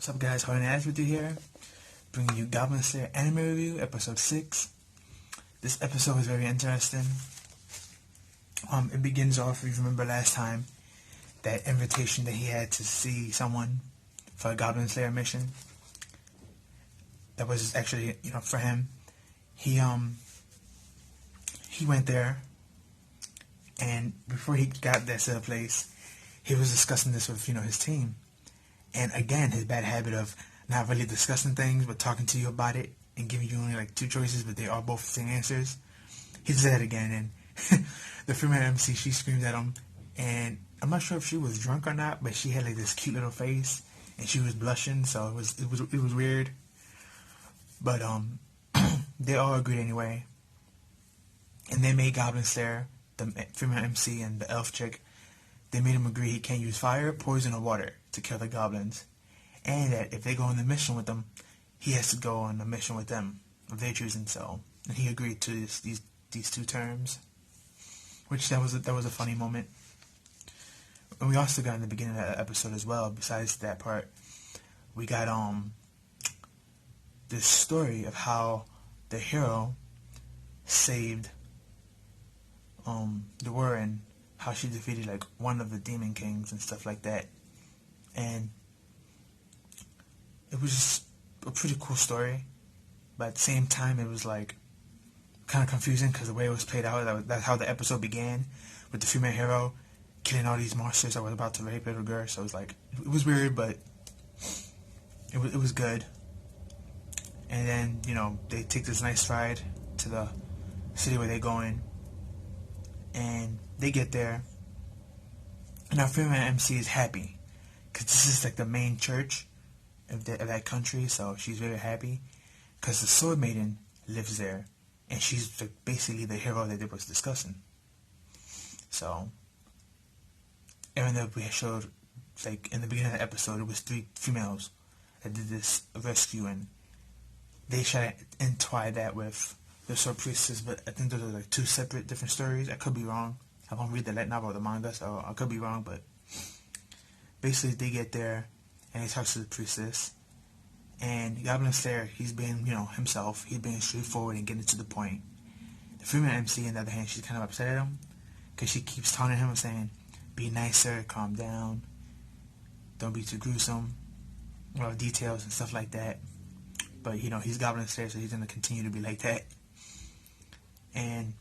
What's up, guys? Harlan Ash with you here, bringing you Goblin Slayer Anime Review, Episode 6. This episode is very interesting. It begins off, if you remember last time, that invitation that he had to see someone for a Goblin Slayer mission. That was actually, for him. He went there, and before he got there to the place, he was discussing this with, his team. And again, his bad habit of not really discussing things, but talking to you about it and giving you only like two choices, but they are both the same answers. He did that again, and the female MC, she screamed at him, and I'm not sure if she was drunk or not, but she had like this cute little face, and she was blushing, so it was weird. But they all agreed anyway, and they made Goblin Slayer, the female MC and the elf chick, they made him agree he can't use fire, poison, or water to kill the goblins, and that if they go on the mission with them, he has to go on a mission with them of their choosing. So, and he agreed to these two terms, which that was a funny moment. And we also got in the beginning of that episode as well. Besides that part, we got this story of how the hero saved the war and how she defeated like one of the demon kings and stuff like that. And it was just a pretty cool story, but at the same time it was like kind of confusing because the way it was played out, that's how the episode began, with the female hero killing all these monsters that were about to rape little girls. So it was like, it was weird, but it was good. And then, they take this nice ride to the city where they're going, and they get there, and our female MC is happy because this is like the main church of that country, so she's very happy because the Sword Maiden lives there, and she's like basically the hero that they was discussing. So, even though we showed, like in the beginning of the episode, it was 3 females that did this rescue, and they try to entwine that with the Sword Priestess, but I think those are like 2 separate different stories. I could be wrong. I won't read the light novel or the manga, so I could be wrong, but basically they get there and they talk to the priestess, and Goblin Slayer, he's being, himself. He's being straightforward and getting to the point. The female MC, on the other hand, she's kind of upset at him because she keeps taunting him and saying, be nicer, calm down, don't be too gruesome, a lot of details and stuff like that. But, he's Goblin Slayer, so he's going to continue to be like that. And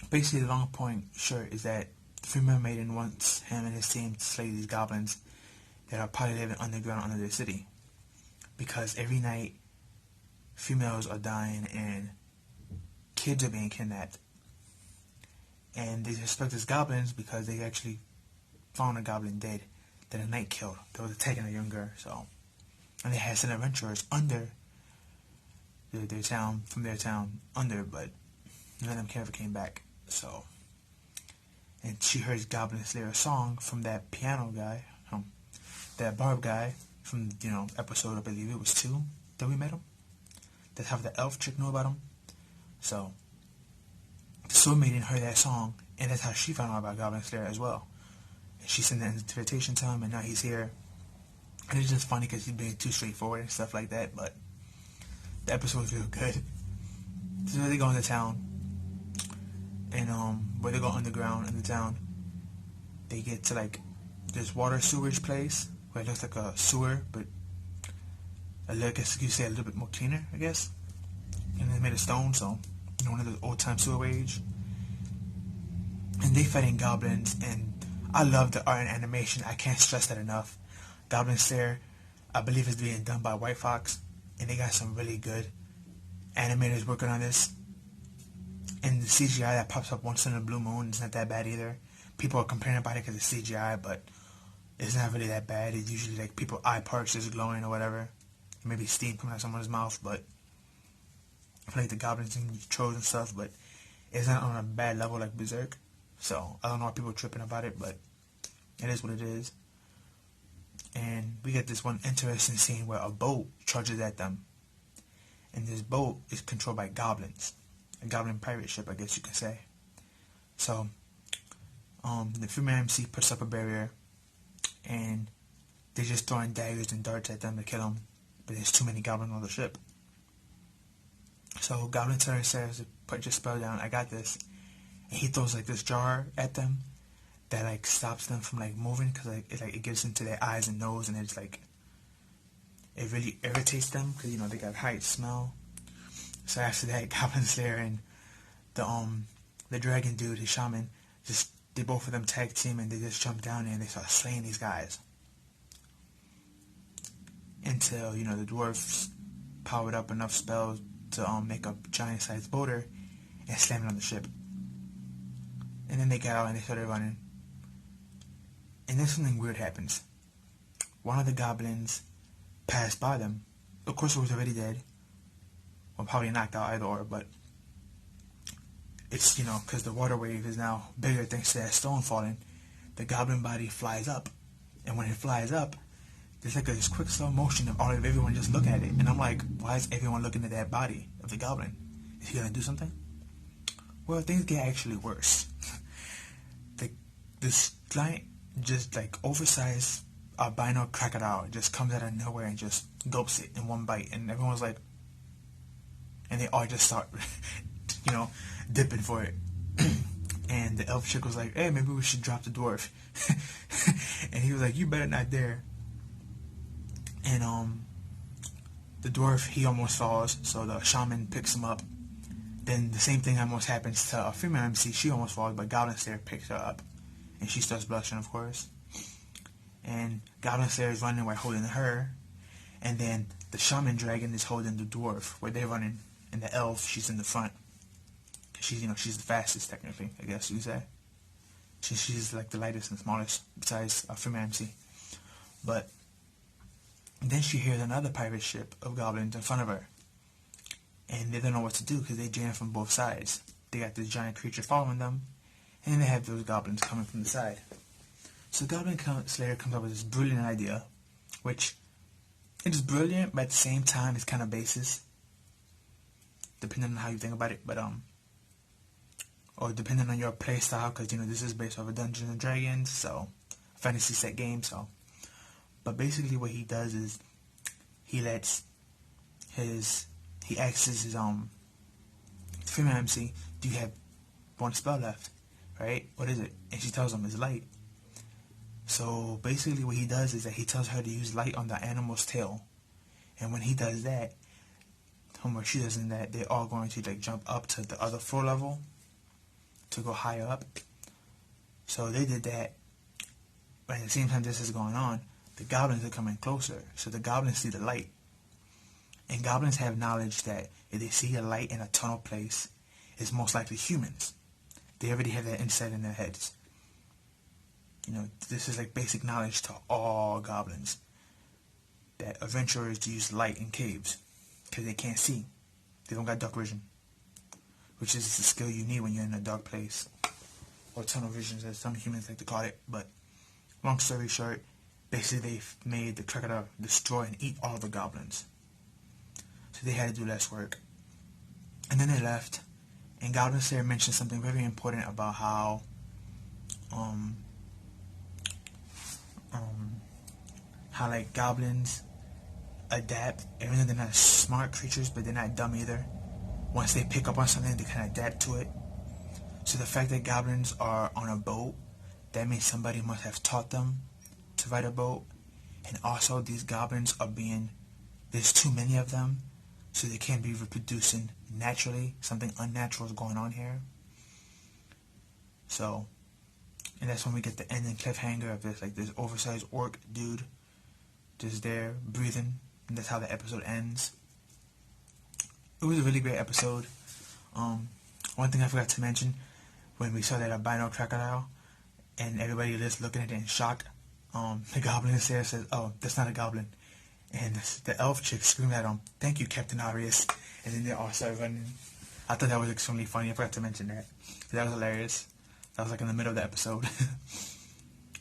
basically the long point short is that the female maiden wants him and his team to slay these goblins that are probably living underground under their city, because every night females are dying and kids are being kidnapped, and they suspect it's goblins because they actually found a goblin dead that a knight killed that was attacking a young girl. So, and they had some adventurers under their town, from their town under, but none of them ever came back. So, and she heard Goblin Slayer song from that piano guy, that barb guy from, episode, I believe it was 2 that we met him. That's how the elf chick knew about him. So, the Sword Maiden heard that song, and that's how she found out about Goblin Slayer as well. And she sent that invitation to him, and now he's here. And it's just funny because he's being too straightforward and stuff like that, but the episode was real good. So they go into town, and where they go underground in the town, they get to like this water sewage place where it looks like a sewer, but I guess you could say a little bit more cleaner, I guess. And it's made of stone, so one of those old time sewage. And they fighting goblins, and I love the art and animation. I can't stress that enough. Goblin Slayer, I believe, is being done by White Fox, and they got some really good animators working on this. And the CGI that pops up once in a blue moon is not that bad either. People are complaining about it because it's CGI, but it's not really that bad. It's usually like people's eye parts is glowing or whatever. Maybe steam coming out of someone's mouth, but I feel like the goblins and trolls and stuff, but it's not on a bad level like Berserk. So I don't know why people are tripping about it, but it is what it is. And we get this one interesting scene where a boat charges at them, and this boat is controlled by goblins. A goblin pirate ship, I guess you could say. So, the female MC puts up a barrier, and they're just throwing daggers and darts at them to kill them, but there's too many goblins on the ship. So Goblin Slayer says, put your spell down, I got this. And he throws like this jar at them that like stops them from like moving, because it gets into their eyes and nose, and it's like, it really irritates them, because you know they got height smell. So after that, Goblin Slayer and the dragon dude, his shaman, they both of them tag team, and they just jump down there and they start slaying these guys until the dwarves powered up enough spells to make a giant sized boulder and slam it on the ship. And then they got out and they started running. And then something weird happens. One of the goblins passed by them. Of course, it was already dead. Well, probably knocked out either or, but it's, because the water wave is now bigger thanks to that stone falling, the goblin body flies up. And when it flies up, there's like this quick slow motion of everyone just looking at it. And I'm like, why is everyone looking at that body of the goblin? Is he going to do something? Well, things get actually worse. This giant, just like oversized albino crocodile just comes out of nowhere and just gulps it in one bite. And everyone's like, and they all just start, dipping for it. And the elf chick was like, hey, maybe we should drop the dwarf. And he was like, you better not dare. And the dwarf, he almost falls, so the shaman picks him up. Then the same thing almost happens to a female MC. She almost falls, but Goblin Slayer picks her up. And she starts blushing, of course. And Goblin Slayer is running while holding her. And then the shaman dragon is holding the dwarf, where they're running. And the elf, she's in the front. She's, she's the fastest, technically, I guess you say. She's like the lightest and smallest, besides a female MC. But then she hears another pirate ship of goblins in front of her. And they don't know what to do, because they jam from both sides. They got this giant creature following them, and then they have those goblins coming from the side. So Goblin Slayer comes up with this brilliant idea, which it is brilliant, but at the same time it's kind of basis, depending on how you think about it. But or depending on your play style, because this is based off of Dungeons and Dragons, so a fantasy set game. So, but basically what he does is he asks his female MC, do you have one spell left? Right? What is it? And she tells him it's light. So basically what he does is that he tells her to use light on the animal's tail. And when he does that, or she does that, they're all going to like jump up to the other floor level to go higher up. So they did that. But at the same time this is going on, the goblins are coming closer. So the goblins see the light. And goblins have knowledge that if they see a light in a tunnel place, it's most likely humans. They already have that insight in their heads. This is like basic knowledge to all goblins, that adventurers use light in caves because they can't see. They don't got dark vision, which is the skill you need when you're in a dark place, or tunnel vision as some humans like to call it. But long story short, basically they've made the crocodile destroy and eat all the goblins. So they had to do less work. And then they left, and Goblin Slayer mentioned something very important about how like goblins adapt, even though they're not smart creatures, but they're not dumb either. Once they pick up on something, they can adapt to it. So the fact that goblins are on a boat, that means somebody must have taught them to ride a boat. And also these goblins there's too many of them, so they can't be reproducing naturally. Something unnatural is going on here. So, and that's when we get the ending cliffhanger of this oversized orc dude just there breathing, and that's how the episode ends. It was a really great episode. One thing I forgot to mention, when we saw that albino crocodile and everybody just looking at it in shock, the Goblin Slayer says, oh, that's not a goblin. And the elf chick screamed at him, thank you, Captain Arius. And then they all started running. I thought that was extremely funny. I forgot to mention that. That was hilarious. That was like in the middle of the episode.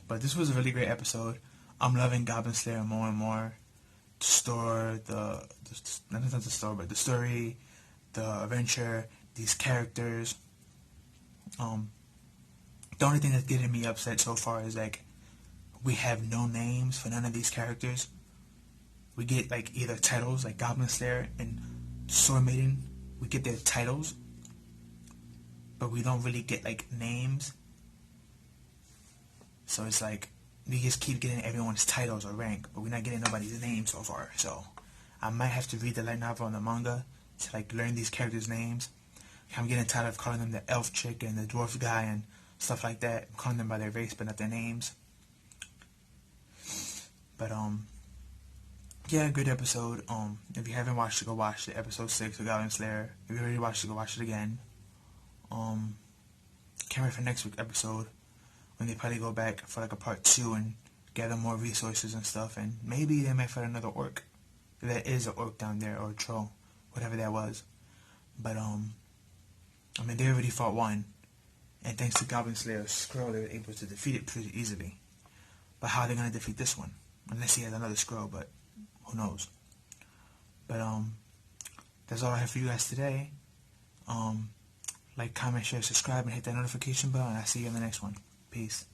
But this was a really great episode. I'm loving Goblin Slayer more and more. The story, the story, the adventure, these characters. The only thing that's getting me upset so far is like we have no names for none of these characters. We get like either titles like Goblin Slayer and Sword Maiden. We get their titles, but we don't really get like names. So it's like we just keep getting everyone's titles or rank, but we're not getting nobody's name so far. So I might have to read the light novel and the manga to like learn these characters' names. I'm getting tired of calling them the elf chick and the dwarf guy and stuff like that. I'm calling them by their race but not their names. But yeah, good episode. If you haven't watched it, go watch it. Episode 6 of Goblin Slayer. If you already watched it, go watch it again. Can't wait for next week's episode when they probably go back for like a part 2 and gather more resources and stuff, and maybe they might fight another orc. There is an orc down there, or a troll, whatever that was. But I mean, they already fought one, and thanks to Goblin Slayer's scroll, they were able to defeat it pretty easily. But how are they gonna defeat this one? Unless he has another scroll, but who knows? But that's all I have for you guys today. Like, comment, share, subscribe, and hit that notification bell, and I'll see you in the next one. Peace.